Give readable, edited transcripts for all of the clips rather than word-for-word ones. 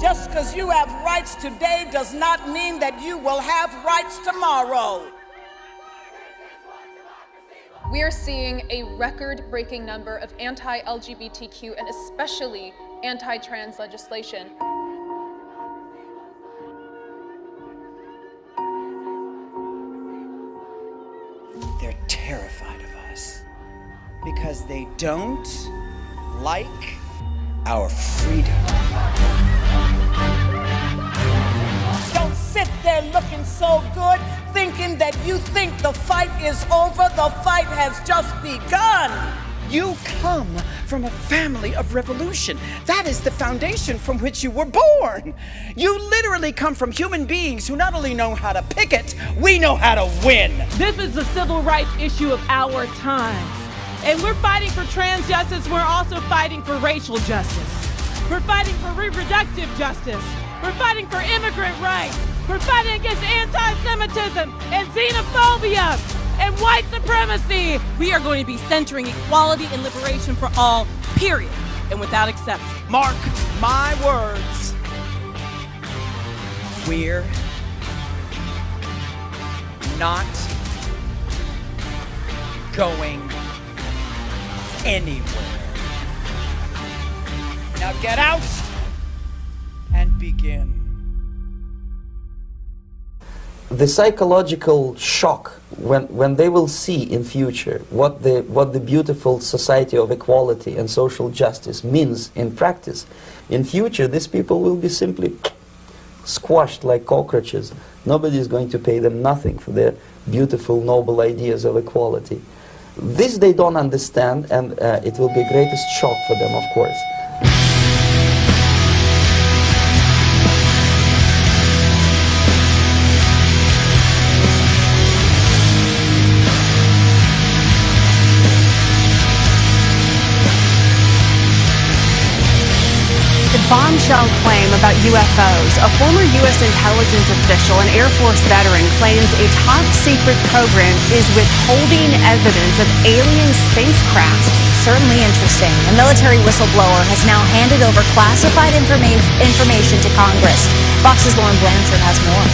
Just because you have rights today does not mean that you will have rights tomorrow. We are seeing a record-breaking number of anti-LGBTQ and especially anti-trans legislation. They're terrified of us because they don't like our freedom. Don't sit there looking so good, thinking that you think the fight is over. The fight has just begun. You come from a family of revolution. That is the foundation from which you were born. You literally come from human beings who not only know how to picket, we know how to win. This is a civil rights issue of our times. And we're fighting for trans justice, we're also fighting for racial justice. We're fighting for reproductive justice. We're fighting for immigrant rights. We're fighting against anti-Semitism and xenophobia and white supremacy. We are going to be centering equality and liberation for all, period, and without exception. Mark my words. We're not going anywhere. Now get out and begin. The psychological shock when they will see in future what the beautiful society of equality and social justice means in practice, in future these people will be simply squashed like cockroaches. Nobody is going to pay them nothing for their beautiful, noble ideas of equality. This they don't understand, and it will be a greatest shock for them, of course. Bombshell claim about UFOs. A former U.S. intelligence official and Air Force veteran claims a top-secret program is withholding evidence of alien spacecraft. Certainly interesting. A military whistleblower has now handed over classified information to Congress. Fox's Lauren Blanchard has more.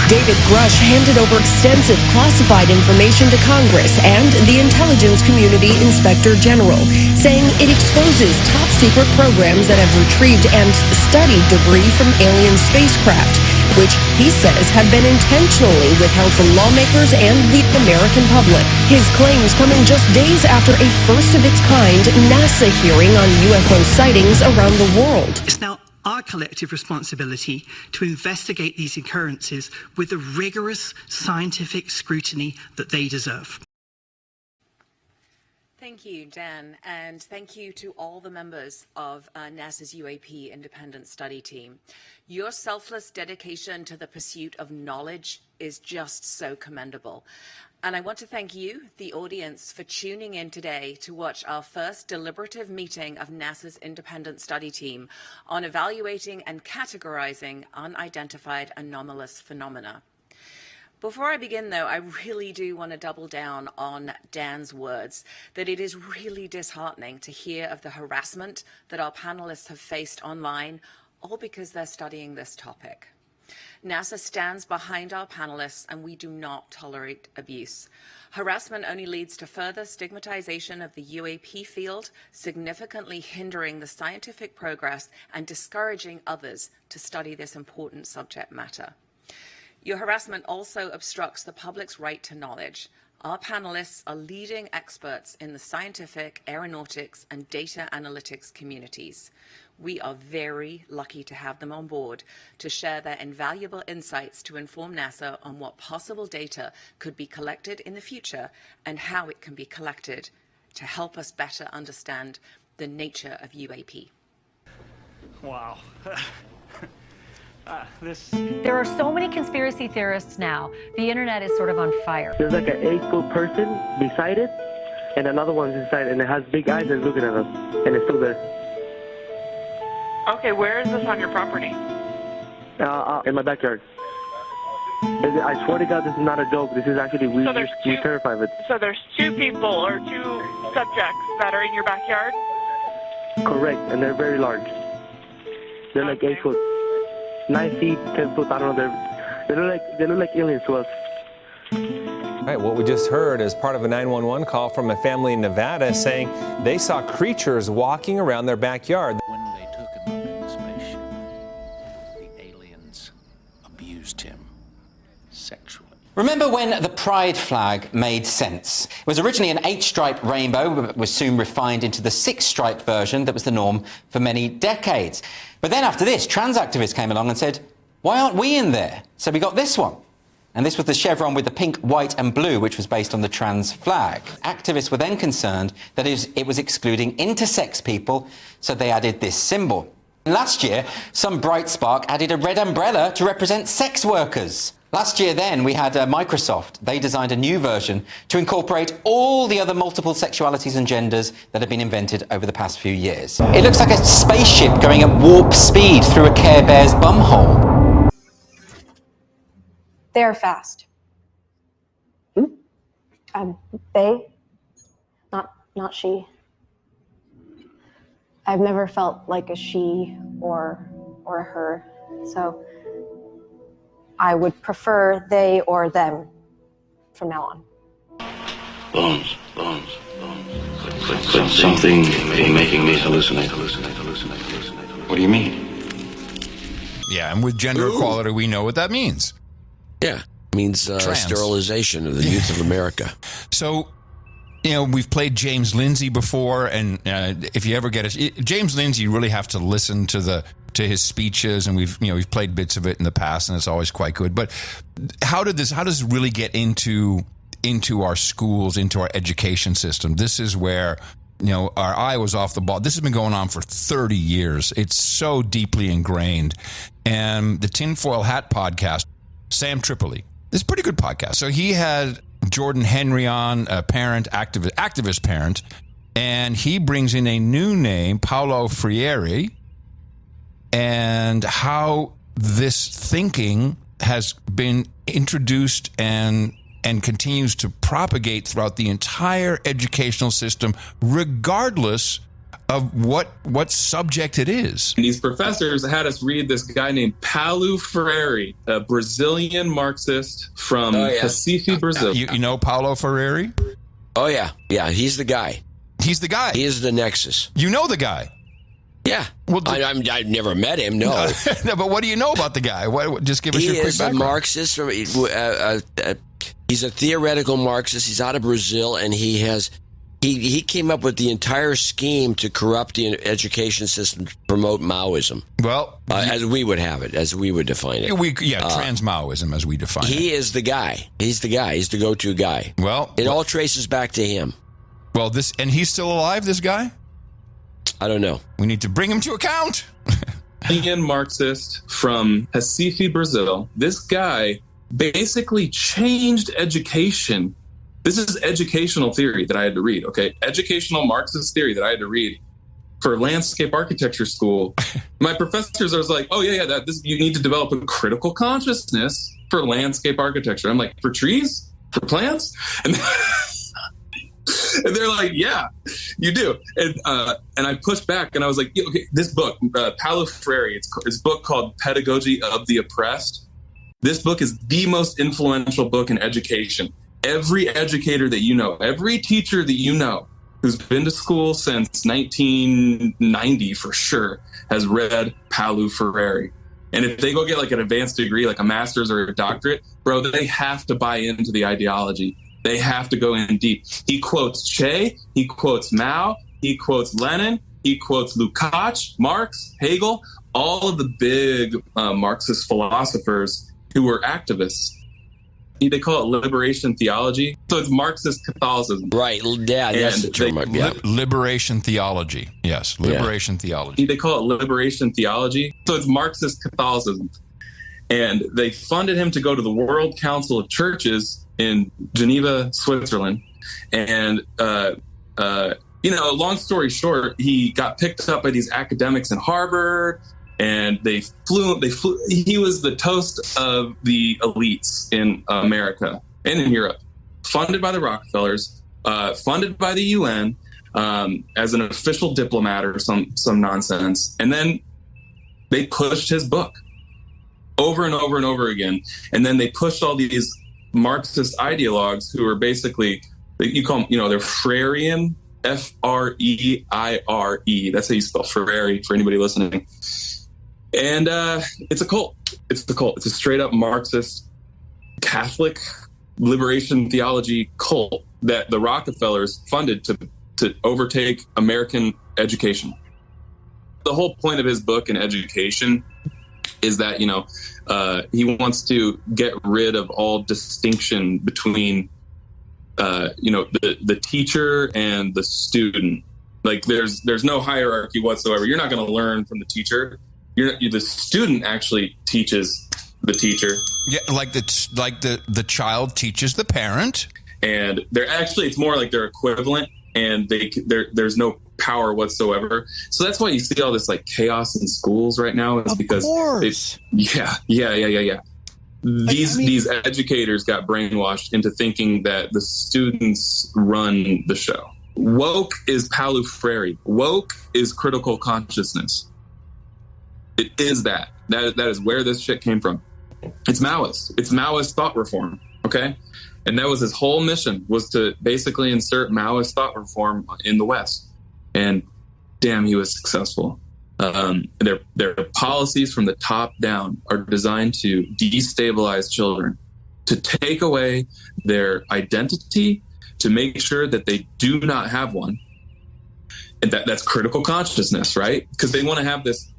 David Grush handed over extensive classified information to Congress and the intelligence community inspector general, saying it exposes top-secret programs that have retrieved and studied debris from alien spacecraft, which he says have been intentionally withheld from lawmakers and the American public. His claims coming just days after a first-of-its-kind NASA hearing on UFO sightings around the world. It's now our collective responsibility to investigate these occurrences with the rigorous scientific scrutiny that they deserve. Thank you, Dan, and thank you to all the members of NASA's UAP Independent Study Team. Your selfless dedication to the pursuit of knowledge is just so commendable. And I want to thank you, the audience, for tuning in today to watch our first deliberative meeting of NASA's Independent Study Team on evaluating and categorizing unidentified anomalous phenomena. Before I begin, though, I really do want to double down on Dan's words, that it is really disheartening to hear of the harassment that our panelists have faced online, all because they're studying this topic. NASA stands behind our panelists, and we do not tolerate abuse. Harassment only leads to further stigmatization of the UAP field, significantly hindering the scientific progress and discouraging others to study this important subject matter. Your harassment also obstructs the public's right to knowledge. Our panelists are leading experts in the scientific, aeronautics, and data analytics communities. We are very lucky to have them on board to share their invaluable insights to inform NASA on what possible data could be collected in the future and how it can be collected to help us better understand the nature of UAP. Wow. There are so many conspiracy theorists now. The internet is sort of on fire. There's like an 8-foot person beside it, and another one's inside, and it has big eyes and looking at us, and it's still there. Okay, where is this on your property? In my backyard. I swear to God, this is not a joke. This is actually, we're terrified of it. So there's two people or two subjects that are in your backyard? Correct, and they're very large. They're like 8 foot, 9 feet, 10 foot. I don't know. They look like aliens to us. All right, what we just heard is part of a 911 call from a family in Nevada saying they saw creatures walking around their backyard. When they took him up in the spaceship, the aliens abused him sexually. Remember when the pride flag made sense? It was originally an 8-stripe rainbow, but was soon refined into the 6-stripe version that was the norm for many decades. But then after this, trans activists came along and said, why aren't we in there? So we got this one. And this was the chevron with the pink, white and blue, which was based on the trans flag. Activists were then concerned that it was excluding intersex people, so they added this symbol. Last year, some bright spark added a red umbrella to represent sex workers. Last year then, we had Microsoft. They designed a new version to incorporate all the other multiple sexualities and genders that have been invented over the past few years. It looks like a spaceship going at warp speed through a Care Bear's bumhole. They are fast. They, not she. I've never felt like a she or a her, so I would prefer they or them from now on. Bones. But something making me hallucinate. What do you mean? Yeah, and with gender equality, we know what that means. Yeah, it means sterilization of the youth of America. So, you know, we've played James Lindsay before, and if you ever get James Lindsay, you really have to listen to his speeches, and we've played bits of it in the past, and it's always quite good. But how does this really get into our schools, into our education system? This is where, you know, our eye was off the ball. This has been going on for 30 years. It's so deeply ingrained. And the Tinfoil Hat podcast, Sam Tripoli, this is a pretty good podcast. So he had Jordan Henry on, a parent, activist parent, and he brings in a new name, Paulo Freire, and how this thinking has been introduced and continues to propagate throughout the entire educational system, regardless of what subject it is. These professors had us read this guy named Paulo Freire, a Brazilian Marxist from Recife, Brazil. You know Paulo Freire? Oh, yeah. Yeah, he's the guy. He's the guy. He is the nexus. You know the guy? Yeah. Well, I've never met him, no. No, but what do you know about the guy? Just give us your quick background. He is a Marxist. He's a theoretical Marxist. He's out of Brazil, and he came up with the entire scheme to corrupt the education system to promote Maoism. Well, as we would have it, as we would define it. Trans-Maoism as we define it. He is the guy. He's the guy. He's the go-to guy. Well, it all traces back to him. Well, and he's still alive, this guy? I don't know. We need to bring him to account. Brazilian Marxist from Recife, Brazil. This guy basically changed education. This is educational theory that I had to read, okay? Educational Marxist theory that I had to read for landscape architecture school. My professors are like, oh, yeah, you need to develop a critical consciousness for landscape architecture. I'm like, for trees? For plants? And they're like, yeah, you do. And I pushed back and I was like, okay, this book, Paulo Freire, it's a book called Pedagogy of the Oppressed. This book is the most influential book in education. Every educator that you know, every teacher that you know who's been to school since 1990 for sure has read Paulo Freire. And if they go get like an advanced degree, like a master's or a doctorate, bro, they have to buy into the ideology. They have to go in deep. He quotes Che, he quotes Mao, he quotes Lenin, he quotes Lukács, Marx, Hegel, all of the big Marxist philosophers who were activists. They call it liberation theology. So it's Marxist Catholicism. Right. Yeah, that's the term. Liberation theology. Yes, liberation theology. They call it liberation theology. So it's Marxist Catholicism. And they funded him to go to the World Council of Churches in Geneva, Switzerland. And, long story short, he got picked up by these academics in Harvard. And they flew. He was the toast of the elites in America and in Europe, funded by the Rockefellers, funded by the UN, as an official diplomat or some nonsense. And then they pushed his book over and over and over again. And then they pushed all these Marxist ideologues who are basically, you call them, they're Freirean, F-R-E-I-R-E. That's how you spell Freire for anybody listening. And it's a cult. It's a cult. It's a straight up Marxist Catholic liberation theology cult that the Rockefellers funded to overtake American education. The whole point of his book in education is that, he wants to get rid of all distinction between, the teacher and the student. Like there's no hierarchy whatsoever. You're not going to learn from the teacher. The student actually teaches the teacher. Yeah, like the child teaches the parent. And it's more like they're equivalent, and there's no power whatsoever. So that's why you see all this like chaos in schools right now. It's because these educators got brainwashed into thinking that the students run the show. Woke is Paulo Freire. Woke is critical consciousness. It is that is where this shit came from. It's Maoist. It's Maoist thought reform. Okay. And that was his whole mission, was to basically insert Maoist thought reform in the West. And damn, he was successful. Their policies from the top down are designed to destabilize children, to take away their identity, to make sure that they do not have one. And that's critical consciousness, right? Because they want to have this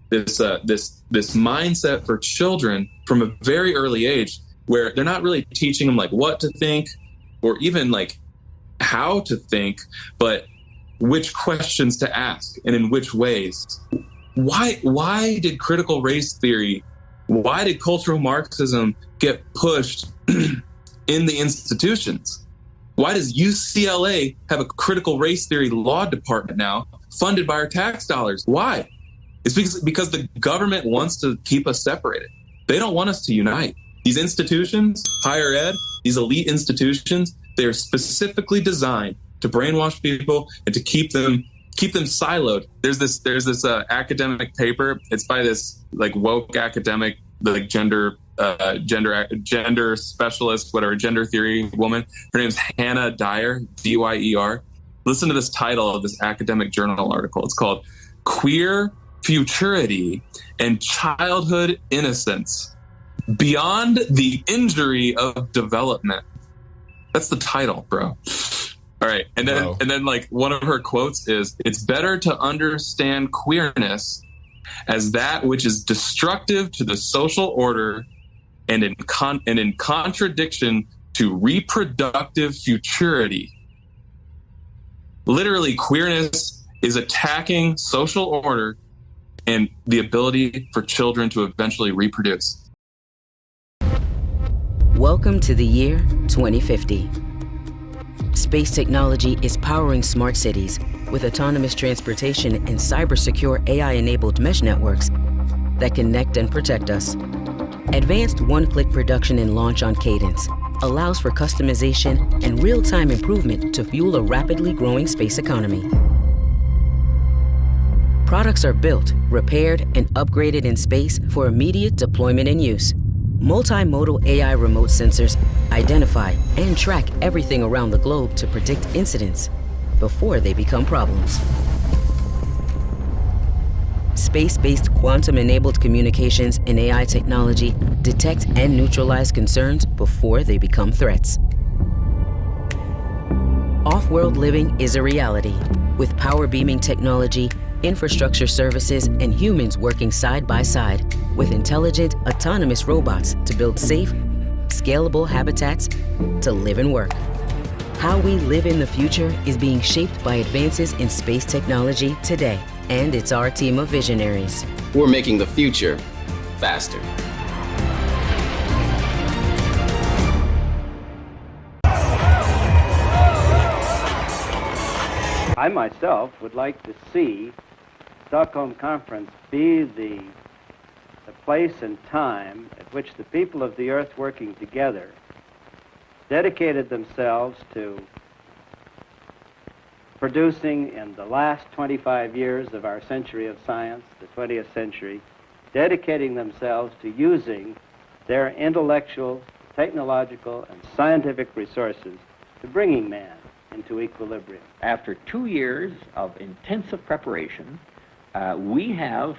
mindset for children from a very early age, where they're not really teaching them like what to think or even like how to think, but which questions to ask and in which ways. Why did critical race theory, why did cultural Marxism get pushed in the institutions? Why does UCLA have a critical race theory law department now funded by our tax dollars? Why? It's because the government wants to keep us separated. They don't want us to unite. These institutions, higher ed, these elite institutions, they're specifically designed to brainwash people and to keep them siloed. There's this academic paper. It's by this like woke academic, like gender specialist, whatever, gender theory woman. Her name's Hannah Dyer, Dyer. Listen to this title of this academic journal article. It's called "Queer Futurity and Childhood Innocence Beyond the Injury of Development." That's the title, bro. All right. And then like one of her quotes is, "It's better to understand queerness as that which is destructive to the social order and in contradiction to reproductive futurity." Literally, queerness is attacking social order and the ability for children to eventually reproduce. Welcome to the year 2050. Space technology is powering smart cities with autonomous transportation and cybersecure AI-enabled mesh networks that connect and protect us. Advanced one-click production and launch on Cadence allows for customization and real-time improvement to fuel a rapidly growing space economy. Products are built, repaired, and upgraded in space for immediate deployment and use. Multimodal AI remote sensors identify and track everything around the globe to predict incidents before they become problems. Space-based quantum-enabled communications and AI technology detect and neutralize concerns before they become threats. Off-world living is a reality, with power beaming technology, infrastructure services, and humans working side by side with intelligent, autonomous robots to build safe, scalable habitats to live and work. How we live in the future is being shaped by advances in space technology today, and it's our team of visionaries. We're making the future faster. I myself would like to see Stockholm Conference be the place and time at which the people of the earth working together dedicated themselves to producing in the last 25 years of our century of science, the 20th century, dedicating themselves to using their intellectual, technological, and scientific resources to bringing man into equilibrium. After 2 years of intensive preparation, we have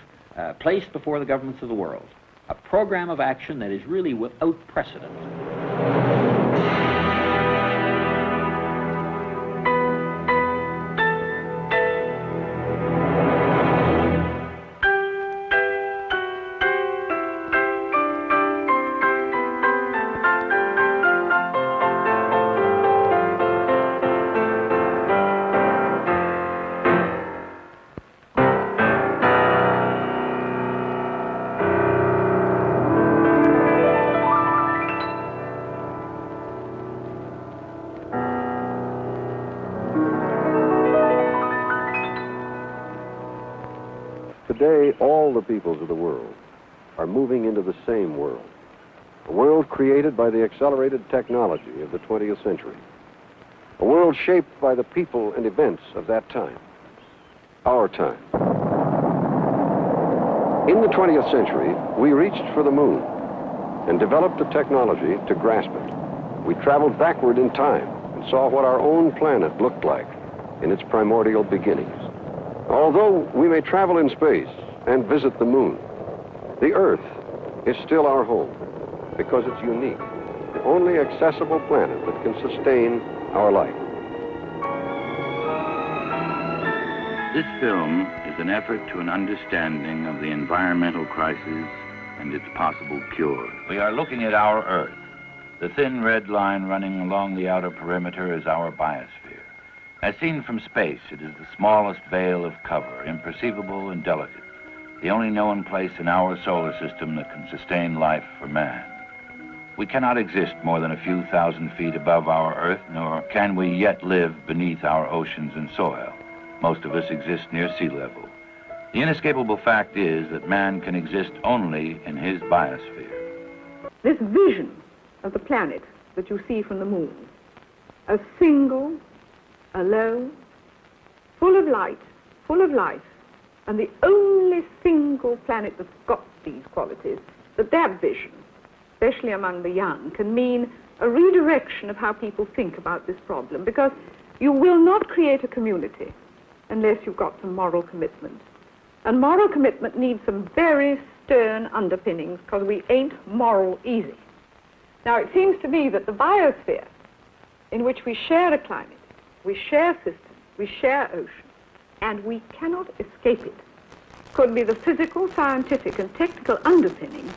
placed before the governments of the world a program of action that is really without precedent. Today, all the peoples of the world are moving into the same world, a world created by the accelerated technology of the 20th century, a world shaped by the people and events of that time, our time. In the 20th century, we reached for the moon and developed the technology to grasp it. We traveled backward in time and saw what our own planet looked like in its primordial beginnings. Although we may travel in space and visit the moon, the Earth is still our home because it's unique, the only accessible planet that can sustain our life. This film is an effort to an understanding of the environmental crisis and its possible cure. We are looking at our Earth. The thin red line running along the outer perimeter is our biosphere. As seen from space, it is the smallest veil of cover, imperceivable and delicate, the only known place in our solar system that can sustain life for man. We cannot exist more than a few thousand feet above our Earth, nor can we yet live beneath our oceans and soil. Most of us exist near sea level. The inescapable fact is that man can exist only in his biosphere. This vision of the planet that you see from the moon, a single, alone, full of light, full of life, and the only single planet that's got these qualities, that vision, especially among the young, can mean a redirection of how people think about this problem, because you will not create a community unless you've got some moral commitment. And moral commitment needs some very stern underpinnings, because we ain't moral easy. Now, it seems to me that the biosphere, in which we share a climate, we share systems, we share ocean, and we cannot escape it, could be the physical, scientific, and technical underpinning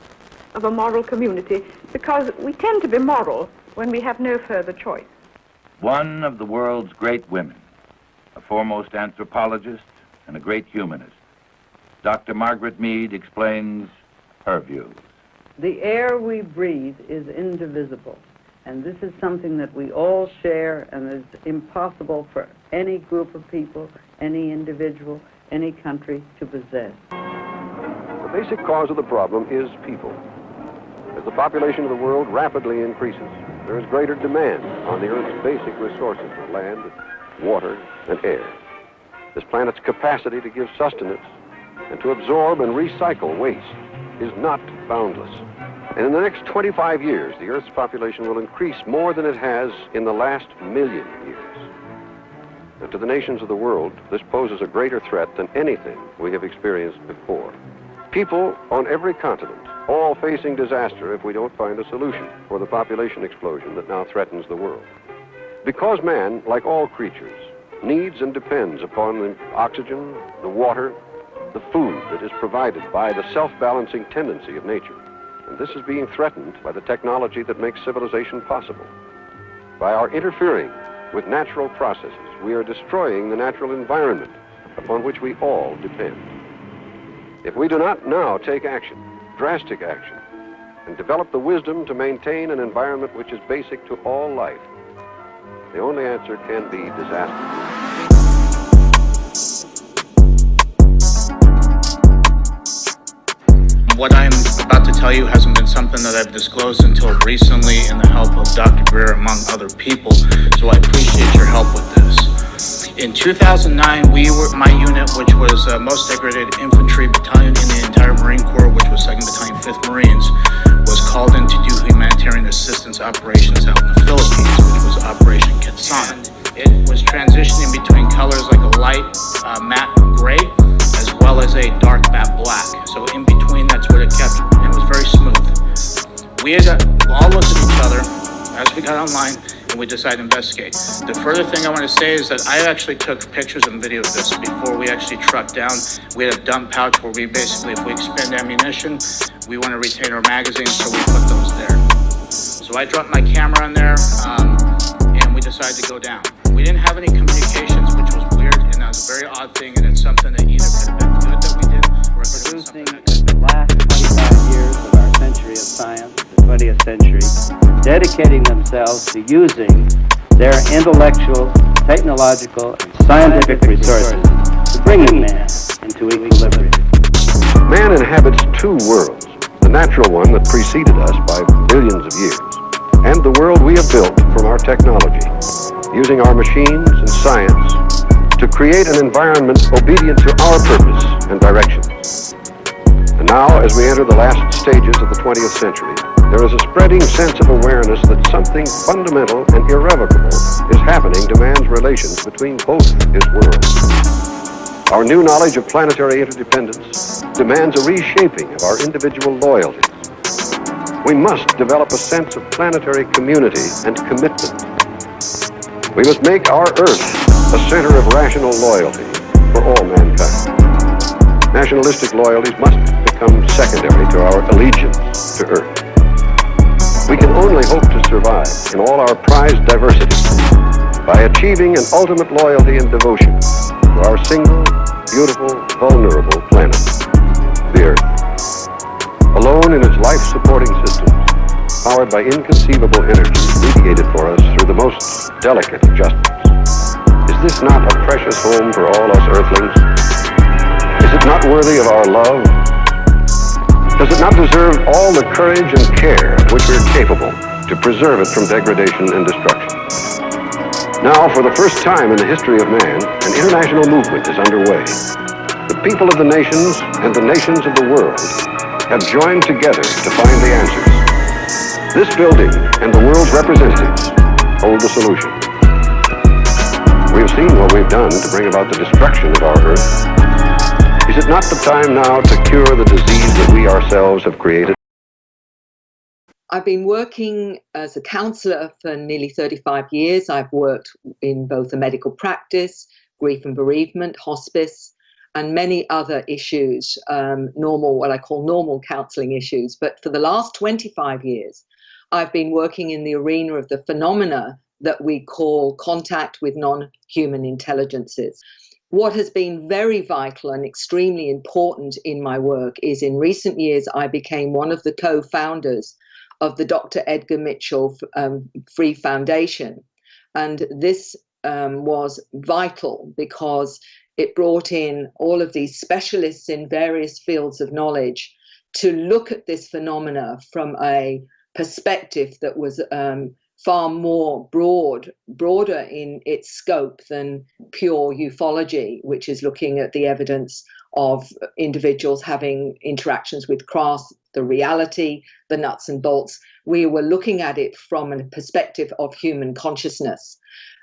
of a moral community, because we tend to be moral when we have no further choice. One of the world's great women, a foremost anthropologist and a great humanist, Dr. Margaret Mead explains her views. The air we breathe is indivisible. And this is something that we all share and is impossible for any group of people, any individual, any country to possess. The basic cause of the problem is people. As the population of the world rapidly increases, there is greater demand on the Earth's basic resources of land, water, and air. This planet's capacity to give sustenance and to absorb and recycle waste is not boundless. And in the next 25 years, the Earth's population will increase more than it has in the last 1,000,000 years. And to the nations of the world, this poses a greater threat than anything we have experienced before. People on every continent, all facing disaster if we don't find a solution for the population explosion that now threatens the world. Because man, like all creatures, needs and depends upon the oxygen, the water, the food that is provided by the self-balancing tendency of nature. And this is being threatened by the technology that makes civilization possible. By our interfering with natural processes, we are destroying the natural environment upon which we all depend. If we do not now take action, drastic action, and develop the wisdom to maintain an environment which is basic to all life, the only answer can be disaster. What I'm about to tell you hasn't been something that I've disclosed until recently in the help of Dr. Greer, among other people, so I appreciate your help with this. In 2009, my unit, which was most degraded infantry battalion in the entire Marine Corps, which was 2nd Battalion, 5th Marines, was called in to do humanitarian assistance operations out in the Philippines, which was Operation Quezon. It was transitioning between colors like a light matte gray, as well as a dark matte black. So in between, that's what it kept, and it was very smooth. We had all looked at each other as we got online, and we decided to investigate. The further thing I want to say is that I actually took pictures and video of this before we actually trucked down. We had a dump pouch where we basically, if we expend ammunition, we want to retain our magazines, so we put those there. So I dropped my camera in there, and we decided to go down. We didn't have any communications, which was weird, and that was a very odd thing, and it's something that either could have been good that we did, or it could have been something that the last 25 years of our century of science, the 20th century, dedicating themselves to using their intellectual, technological, and scientific resources to bring man into equilibrium. Man inhabits two worlds, the natural one that preceded us by billions of years, and the world we have built from our technology, using our machines and science to create an environment obedient to our purpose and directions. And now, as we enter the last stages of the 20th century, there is a spreading sense of awareness that something fundamental and irrevocable is happening to man's relations between both his worlds. Our new knowledge of planetary interdependence demands a reshaping of our individual loyalties. We must develop a sense of planetary community and commitment. We must make our Earth a center of rational loyalty for all mankind. Nationalistic loyalties must become secondary to our allegiance to Earth. We can only hope to survive in all our prized diversity by achieving an ultimate loyalty and devotion to our single, beautiful, vulnerable planet, the Earth. Alone in its life-supporting systems, powered by inconceivable energy mediated for us through the most delicate adjustments. Is this not a precious home for all us Earthlings? Is it not worthy of our love? Does it not deserve all the courage and care of which we are capable to preserve it from degradation and destruction? Now, for the first time in the history of man, an international movement is underway. The people of the nations and the nations of the world have joined together to find the answers. This building and the world's representatives hold the solution. We have seen what we've done to bring about the destruction of our Earth. Is it not the time now to cure the disease that we ourselves have created? I've been working as a counsellor for nearly 35 years. I've worked in both the medical practice, grief and bereavement, hospice, and many other issues, what I call normal counselling issues. But for the last 25 years, I've been working in the arena of the phenomena that we call contact with non-human intelligences. What has been very vital and extremely important in my work is in recent years, I became one of the co-founders of the Dr. Edgar Mitchell Free Foundation. And this was vital because it brought in all of these specialists in various fields of knowledge to look at this phenomena from a perspective that was far more broader in its scope than pure ufology, which is looking at the evidence of individuals having interactions with craft, the reality, the nuts and bolts. We were looking at it from a perspective of human consciousness.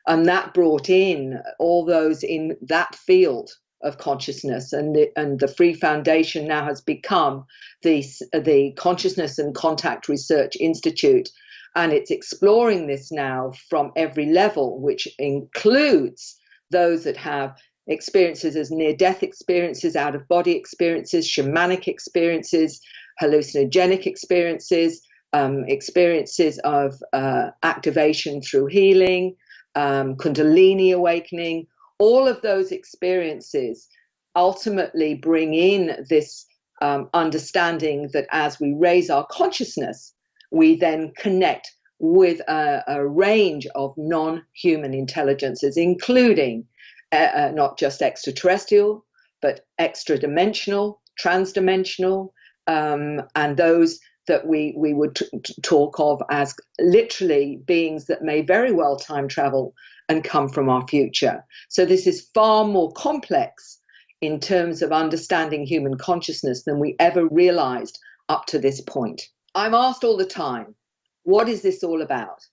And that brought in all those in that field of consciousness, and the Free Foundation now has become the Consciousness and Contact Research Institute, and it's exploring this now from every level, which includes those that have experiences as near-death experiences, out-of-body experiences, shamanic experiences, hallucinogenic experiences, experiences of activation through healing, Kundalini awakening. All of those experiences ultimately bring in this understanding that as we raise our consciousness, we then connect with a range of non-human intelligences, including not just extraterrestrial, but extra-dimensional, trans-dimensional, and those that we would talk of as literally beings that may very well time travel and come from our future. So this is far more complex in terms of understanding human consciousness than we ever realized up to this point. I'm asked all the time, what is this all about?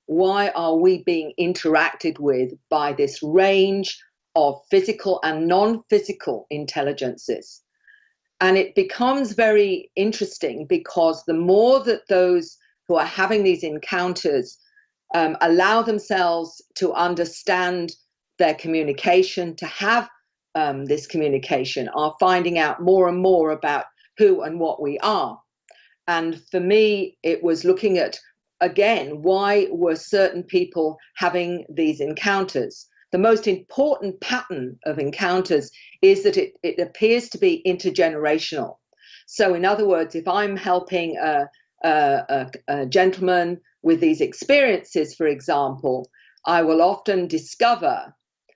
Why are we being interacted with by this range of physical and non-physical intelligences? And it becomes very interesting because the more that those who are having these encounters allow themselves to understand their communication, to have this communication, are finding out more and more about who and what we are. And for me, it was looking at, again, why were certain people having these encounters? The most important pattern of encounters is that it appears to be intergenerational. So in other words, if I'm helping a gentleman with these experiences, for example, I will often discover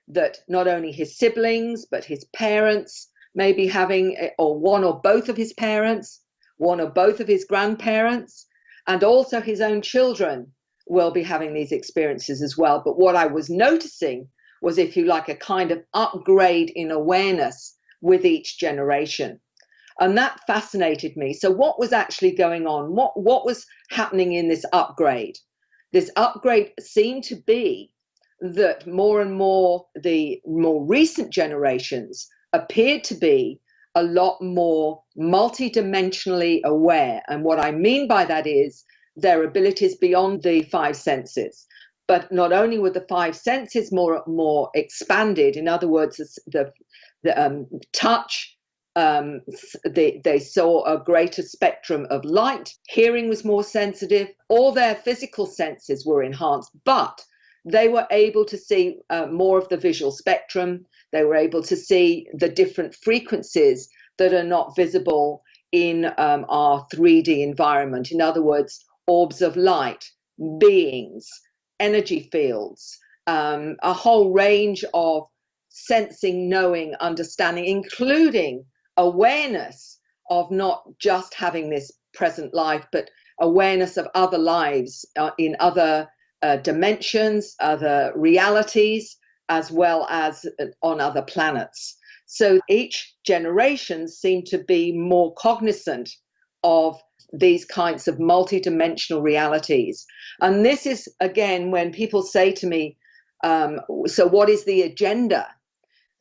that not only his siblings, but his parents may be having, or one or both of his parents, one or both of his grandparents, and also his own children will be having these experiences as well. But what I was noticing was, if you like, a kind of upgrade in awareness with each generation. And that fascinated me. So what was actually going on? What was happening in this upgrade? This upgrade seemed to be that more and more the more recent generations appeared to be a lot more multidimensionally aware. And what I mean by that is their abilities beyond the five senses. But not only were the five senses more expanded, in other words, the touch, they saw a greater spectrum of light, hearing was more sensitive, all their physical senses were enhanced, but they were able to see more of the visual spectrum. They were able to see the different frequencies that are not visible in our 3D environment. In other words, orbs of light, beings, energy fields, a whole range of sensing, knowing, understanding, including awareness of not just having this present life, but awareness of other lives in other dimensions, other realities, as well as on other planets. So each generation seemed to be more cognizant of these kinds of multidimensional realities. And this is, again, when people say to me, so what is the agenda?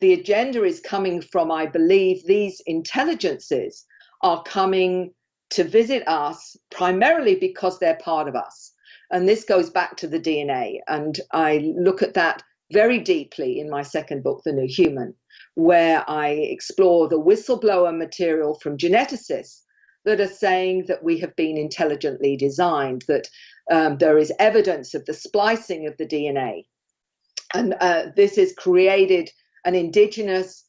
The agenda is coming from, I believe, these intelligences are coming to visit us primarily because they're part of us. And this goes back to the DNA. And I look at that very deeply in my second book, The New Human, where I explore the whistleblower material from geneticists that are saying that we have been intelligently designed, that there is evidence of the splicing of the DNA. And this has created an indigenous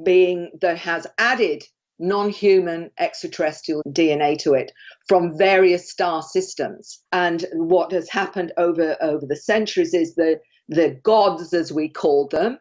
being that has added non-human extraterrestrial DNA to it from various star systems. And what has happened over the centuries is the gods, as we call them,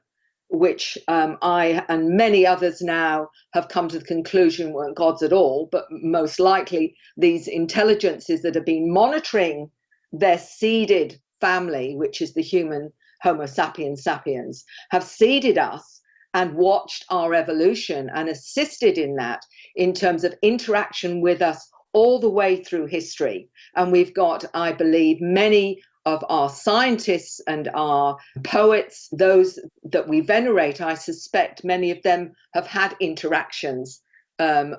which I and many others now have come to the conclusion weren't gods at all, but most likely these intelligences that have been monitoring their seeded family, which is the human Homo sapiens sapiens, have seeded us and watched our evolution and assisted in that in terms of interaction with us all the way through history. And we've got, I believe, many of our scientists and our poets, those that we venerate, I suspect many of them have had interactions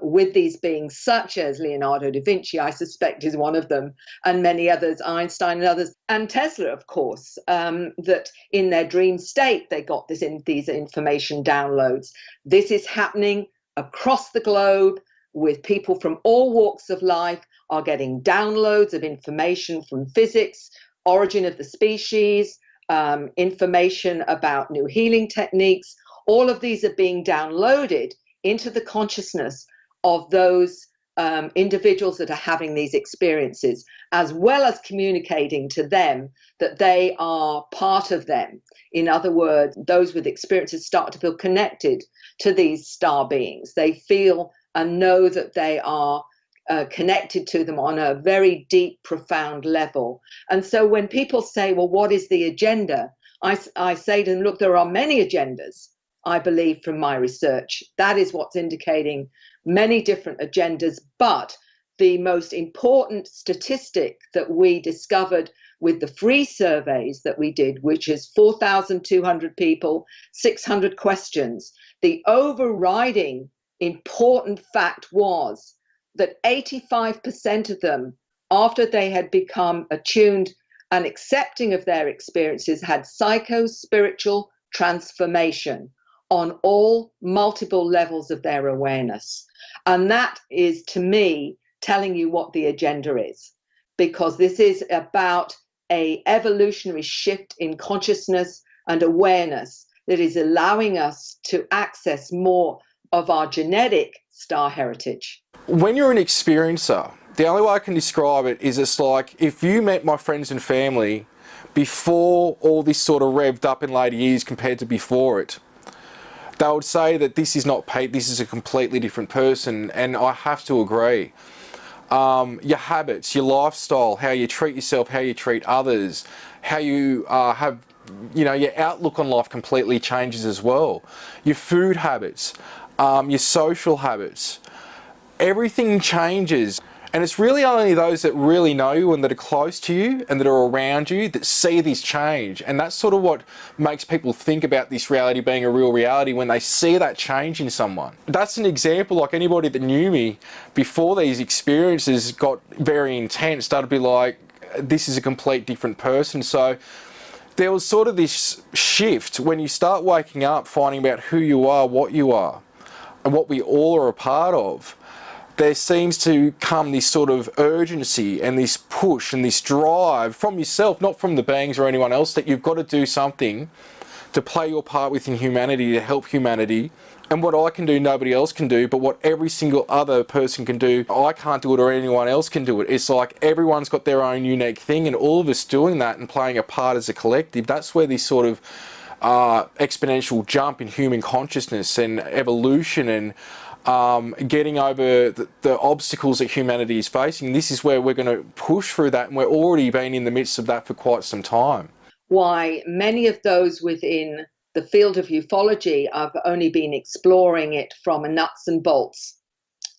with these beings, such as Leonardo da Vinci, I suspect is one of them, and many others, Einstein and others, and Tesla, of course, that in their dream state, they got these information downloads. This is happening across the globe with people from all walks of life are getting downloads of information from physics, origin of the species, information about new healing techniques. All of these are being downloaded into the consciousness of those individuals that are having these experiences, as well as communicating to them that they are part of them. In other words, those with experiences start to feel connected to these star beings. They feel and know that they are connected to them on a very deep, profound level. And so when people say, well, what is the agenda? I say to them, look, there are many agendas, I believe, from my research. That is what's indicating many different agendas. But the most important statistic that we discovered with the free surveys that we did, which is 4,200 people, 600 questions, the overriding important fact was that 85% of them, after they had become attuned and accepting of their experiences, had psycho-spiritual transformation on all multiple levels of their awareness. And that is, to me, telling you what the agenda is, because this is about an evolutionary shift in consciousness and awareness that is allowing us to access more of our genetic star heritage. When you're an experiencer, the only way I can describe it is it's like if you met my friends and family before all this sort of revved up in later years compared to before it, they would say that this is not Pete, this is a completely different person, and I have to agree. Your habits, your lifestyle, how you treat yourself, how you treat others, how you have, your outlook on life completely changes as well. Your food habits, your social habits, everything changes. And it's really only those that really know you and that are close to you and that are around you that see this change. And that's sort of what makes people think about this reality being a real reality, when they see that change in someone. That's an example. Like anybody that knew me before these experiences got very intense started to be like, this is a complete different person. So there was sort of this shift when you start waking up, finding out who you are, what you are, and what we all are a part of. There seems to come this sort of urgency and this push and this drive from yourself, not from the beings or anyone else, that you've got to do something to play your part within humanity, to help humanity. And what I can do, nobody else can do, but what every single other person can do, I can't do it or anyone else can do it. It's like everyone's got their own unique thing, and all of us doing that and playing a part as a collective, that's where this sort of exponential jump in human consciousness and evolution and getting over the obstacles that humanity is facing, this is where we're going to push through that, and we're already been in the midst of that for quite some time. Why many of those within the field of ufology have only been exploring it from a nuts and bolts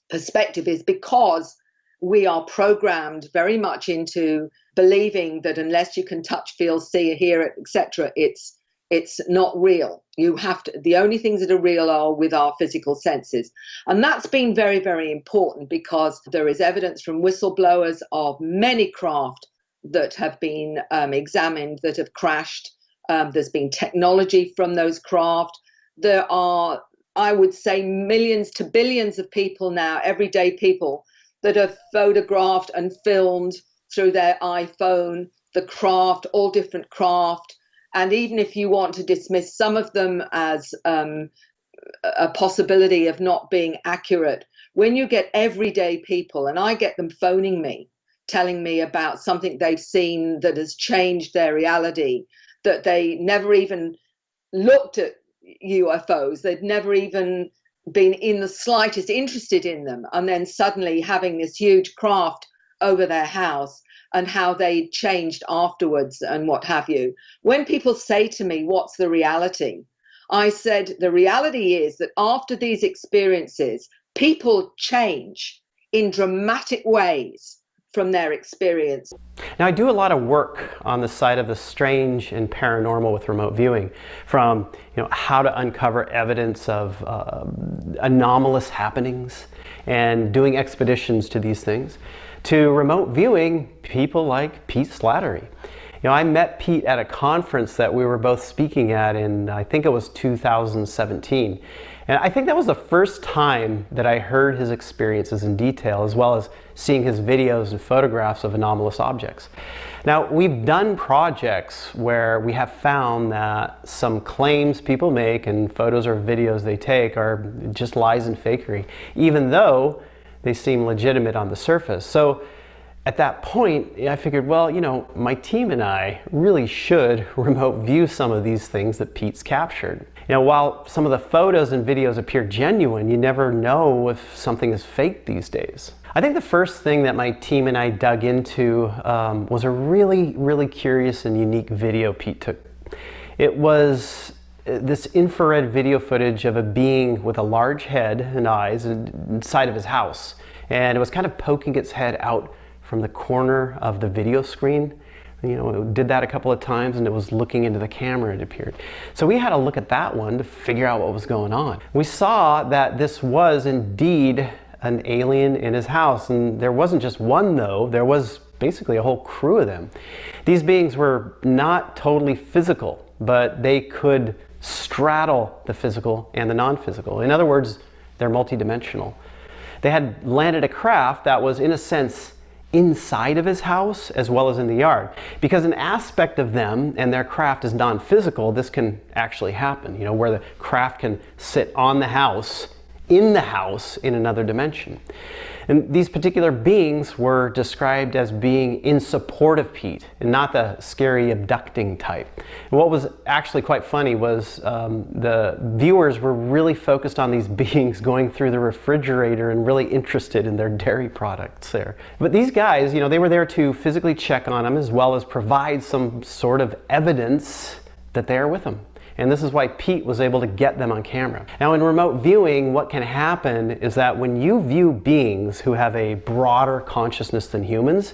perspective is because we are programmed very much into believing that unless you can touch, feel, see, hear it, etc., it's not real. You have to, the only things that are real are with our physical senses. And that's been very, very important because there is evidence from whistleblowers of many craft that have been examined that have crashed. There's been technology from those craft. There are, I would say, millions to billions of people now, everyday people, that have photographed and filmed through their iPhone the craft, all different craft. And even if you want to dismiss some of them as a possibility of not being accurate, when you get everyday people, and I get them phoning me, telling me about something they've seen that has changed their reality, that they never even looked at UFOs, they'd never even been in the slightest interested in them, and then suddenly having this huge craft over their house, and how they changed afterwards and what have you. When people say to me, what's the reality? I said, the reality is that after these experiences, people change in dramatic ways from their experience. Now, I do a lot of work on the side of the strange and paranormal with remote viewing, from how to uncover evidence of anomalous happenings and doing expeditions to these things, to remote viewing people like Pete Slattery. I met Pete at a conference that we were both speaking at in, I think it was 2017. And I think that was the first time that I heard his experiences in detail, as well as seeing his videos and photographs of anomalous objects. Now, we've done projects where we have found that some claims people make and photos or videos they take are just lies and fakery, even though they seem legitimate on the surface. So at that point, I figured, well, my team and I really should remote view some of these things that Pete's captured. While some of the photos and videos appear genuine, you never know if something is fake these days. I think the first thing that my team and I dug into was a really, really curious and unique video Pete took. It was this infrared video footage of a being with a large head and eyes inside of his house. And it was kind of poking its head out from the corner of the video screen. You know, it did that a couple of times and it was looking into the camera, it appeared. So we had to look at that one to figure out what was going on. We saw that this was indeed an alien in his house, and there wasn't just one though, there was basically a whole crew of them. These beings were not totally physical, but they could straddle the physical and the non-physical. In other words, they're multidimensional. They had landed a craft that was, in a sense, inside of his house as well as in the yard. Because an aspect of them and their craft is non-physical, this can actually happen, you know, where the craft can sit on the house in another dimension. And these particular beings were described as being in support of Pete, and not the scary abducting type. And what was actually quite funny was the viewers were really focused on these beings going through the refrigerator and really interested in their dairy products there. But these guys, you know, they were there to physically check on them as well as provide some sort of evidence that they are with them. And this is why Pete was able to get them on camera. Now in remote viewing, what can happen is that when you view beings who have a broader consciousness than humans,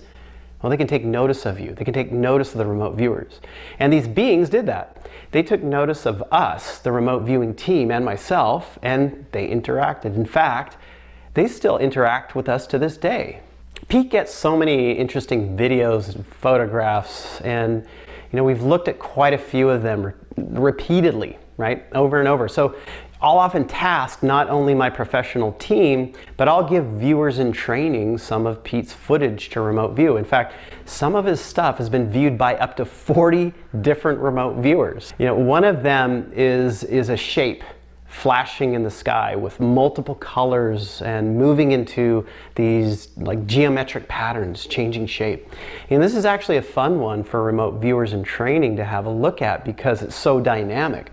well, they can take notice of you. They can take notice of the remote viewers. And these beings did that. They took notice of us, the remote viewing team, and myself, and they interacted. In fact, they still interact with us to this day. Pete gets so many interesting videos and photographs, and you know, we've looked at quite a few of them repeatedly, right, over and over. So I'll often task not only my professional team, but I'll give viewers in training some of Pete's footage to remote view. In fact, some of his stuff has been viewed by up to 40 different remote viewers. You know, one of them is a shape flashing in the sky with multiple colors and moving into these like geometric patterns, changing shape. And this is actually a fun one for remote viewers in training to have a look at because it's so dynamic.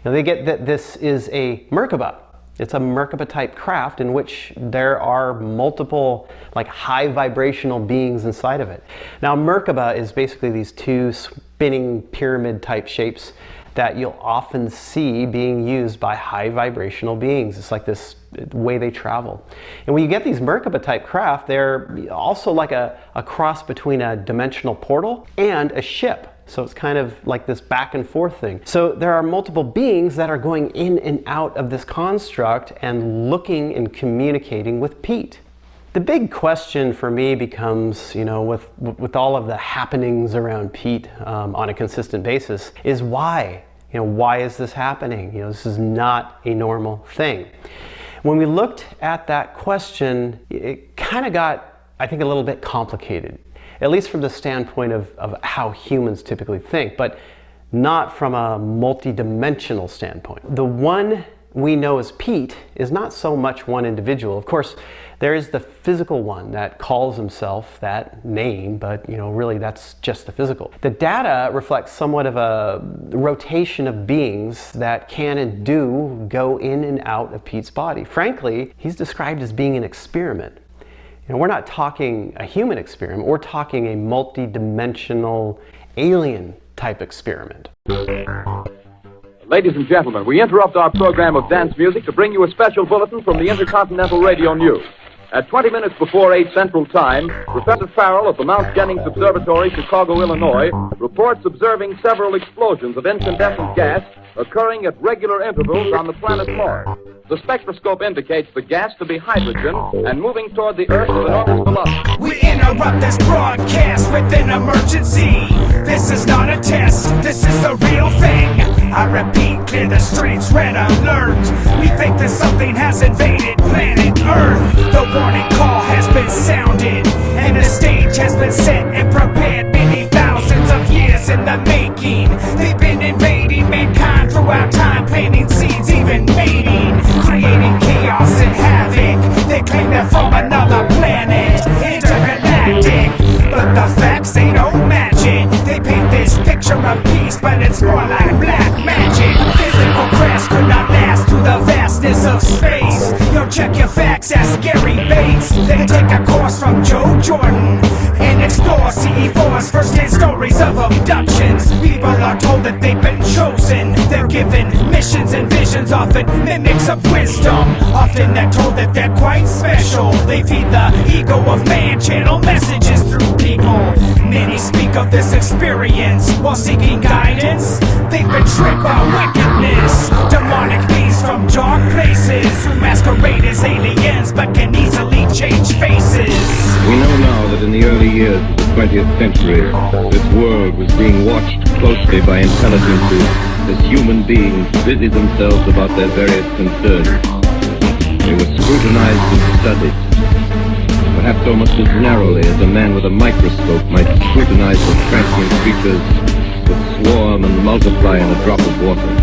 Now they get that this is a Merkaba. It's a Merkaba type craft in which there are multiple like high vibrational beings inside of it. Now Merkaba is basically these two spinning pyramid type shapes that you'll often see being used by high vibrational beings. It's like this way they travel. And when you get these Merkaba type craft, they're also like a cross between a dimensional portal and a ship. So it's kind of like this back and forth thing. So there are multiple beings that are going in and out of this construct and looking and communicating with Pete. The big question for me becomes, you know, with all of the happenings around Pete on a consistent basis, is why? You know, why is this happening? You know, this is not a normal thing. When we looked at that question, it kind of got, I think, a little bit complicated, at least from the standpoint of how humans typically think, but not from a multi-dimensional standpoint. The one we know as Pete is not so much one individual. Of course, there is the physical one that calls himself that name, but you know, really that's just the physical. The data reflects somewhat of a rotation of beings that can and do go in and out of Pete's body. Frankly, he's described as being an experiment. You know, we're not talking a human experiment, we're talking a multi-dimensional alien type experiment. Ladies and gentlemen, we interrupt our program of dance music to bring you a special bulletin from the Intercontinental Radio News. At 20 minutes before 8 Central Time, Professor Farrell of the Mount Jennings Observatory, Chicago, Illinois, reports observing several explosions of incandescent gas occurring at regular intervals on the planet Mars. The spectroscope indicates the gas to be hydrogen and moving toward the Earth with enormous velocity. We interrupt this broadcast with an emergency. This is not a test, this is the real thing. I repeat, clear the streets, red alert. We think that something has invaded planet Earth. The warning call has been sounded, and the stage has been set and prepared many thousands of years in the making. They've been invading mankind throughout time, planting seeds, even mating, creating chaos and havoc. They claim they're from another planet, intergalactic, but the facts they don't match it. They paint this picture of peace, but it's more like black magic. Physical crash could not last through the vastness of space. Yo, check your facts, ask Gary Bates. They take a of wisdom. Often they're told that they're quite special. They feed the ego of man, channel messages through people. Many speak of this experience while seeking guidance. They've been tricked by wickedness. Demonic beings from dark places who masquerade as aliens but can easily change faces. We know now that in the early years of the 20th century, this world was being watched closely by intelligences as human beings busied themselves about their various concerns. They were scrutinized and studied, perhaps almost as narrowly as a man with a microscope might scrutinize the transient creatures that swarm and multiply in a drop of water.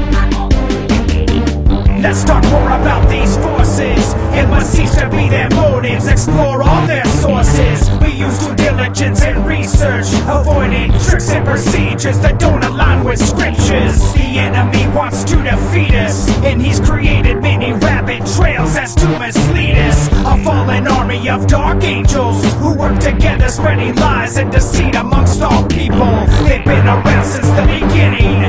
Let's talk more about these forces and what seems to be their motives. Explore all their sources. We use due diligence and research, avoiding tricks and procedures that don't align with scriptures. The enemy wants to defeat us, and he's created many rabbit trails as to mislead us. A fallen army of dark angels who work together, spreading lies and deceit amongst all people. They've been around since the beginning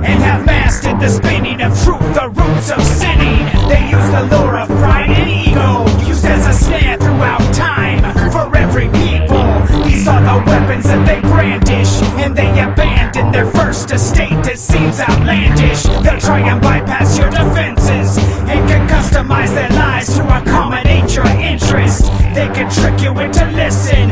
and have mastered the spinning of truth, the roots of sinning. They use the lure of pride and ego, used as a snare throughout time for every people. These are the weapons that they brandish, and they abandon their first estate. It seems outlandish. They'll try and bypass your defenses and can customize their lives to accommodate your interest. They can trick you into listen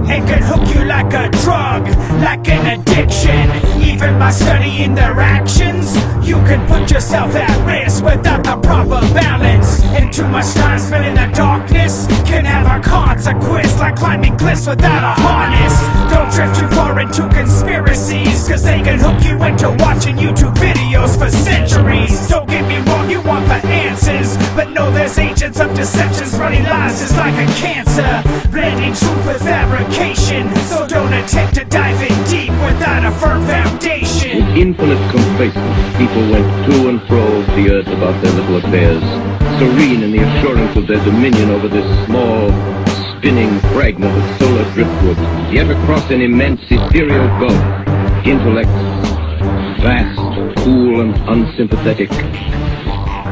and can hook you like a drug, like an addiction. Even by studying their actions, you can put yourself at risk without the proper balance. And too much time spent in the darkness can have a consequence, like climbing cliffs without a harness. Don't drift too far into conspiracies, cause they can hook you into watching YouTube videos for centuries. Don't get me wrong, you want the answers, but know there's agents of deception spreading lies just like a cancer, blending truth with fabrication. So don't attempt to dive in deep without a firm foundation. With infinite complacence, people went to and fro the earth about their little affairs, serene in the assurance of their dominion over this small, spinning fragment of solar driftwood. Yet across an immense ethereal gulf, intellects, vast, cool, and unsympathetic,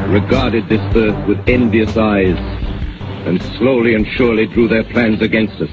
regarded this earth with envious eyes, and slowly and surely drew their plans against us.